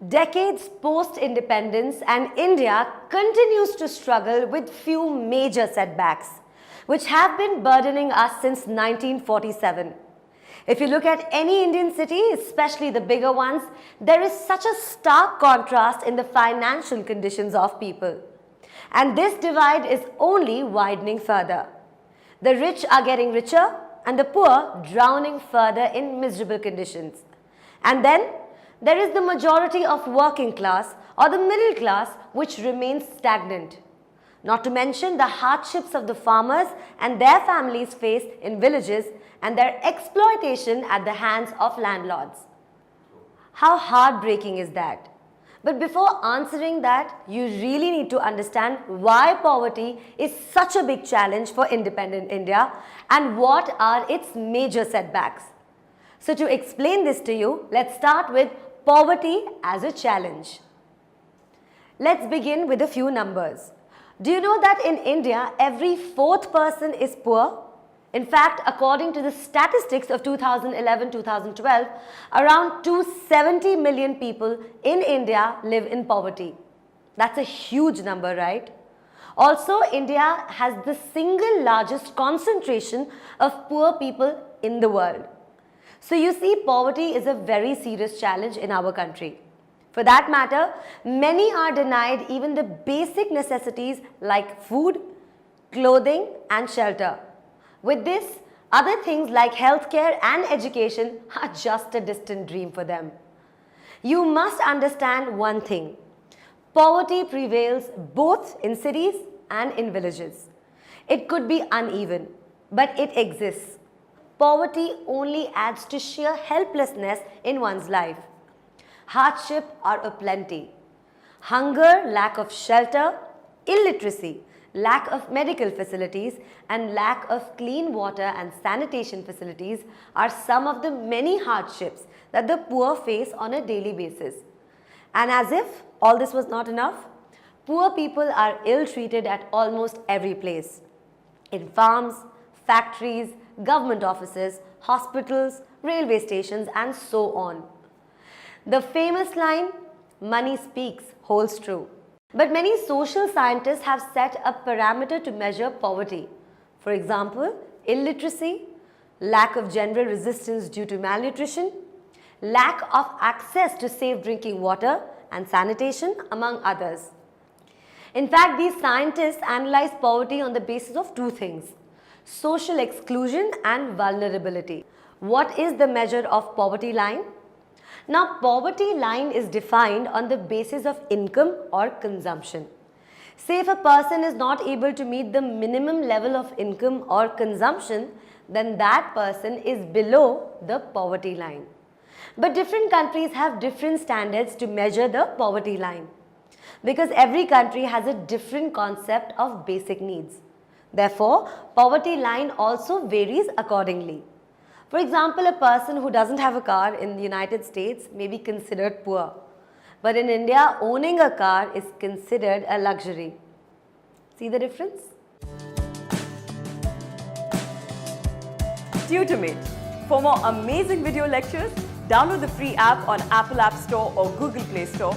Decades post-independence, and India continues to struggle with few major setbacks, which have been burdening us since 1947. If you look at any Indian city, especially the bigger ones, there is such a stark contrast in the financial conditions of people. And this divide is only widening further. The rich are getting richer and the poor drowning further in miserable conditions. And then there is the majority of working class or the middle class which remains stagnant. Not to mention the hardships of the farmers and their families face in villages and their exploitation at the hands of landlords. How heartbreaking is that? But before answering that, you really need to understand why poverty is such a big challenge for independent India and what are its major setbacks. So to explain this to you, let's start with poverty as a challenge. Let's begin with a few numbers. Do you know that in India, every fourth person is poor? In fact, according to the statistics of 2011-2012, around 270 million people in India live in poverty. That's a huge number, right? Also, India has the single largest concentration of poor people in the world. So you see, poverty is a very serious challenge in our country. For that matter, many are denied even the basic necessities like food, clothing and shelter. With this, other things like healthcare and education are just a distant dream for them. You must understand one thing. Poverty prevails both in cities and in villages. It could be uneven, but it exists. Poverty only adds to sheer helplessness in one's life. Hardship are aplenty. Hunger, lack of shelter, illiteracy, lack of medical facilities and lack of clean water and sanitation facilities are some of the many hardships that the poor face on a daily basis. And as if all this was not enough, poor people are ill-treated at almost every place. In farms, factories, government offices, hospitals, railway stations and so on. The famous line, "Money speaks," holds true. But many social scientists have set a parameter to measure poverty. For example, illiteracy, lack of general resistance due to malnutrition, lack of access to safe drinking water and sanitation, among others. In fact, these scientists analyze poverty on the basis of two things: social exclusion and vulnerability. What is the measure of poverty line? Now, poverty line is defined on the basis of income or consumption. Say if a person is not able to meet the minimum level of income or consumption, then that person is below the poverty line. But different countries have different standards to measure the poverty line, because every country has a different concept of basic needs. Therefore, poverty line also varies accordingly. For example, a person who doesn't have a car in the United States may be considered poor. But in India, owning a car is considered a luxury. See the difference? Tutormate. For more amazing video lectures, download the free app on Apple App Store or Google Play Store.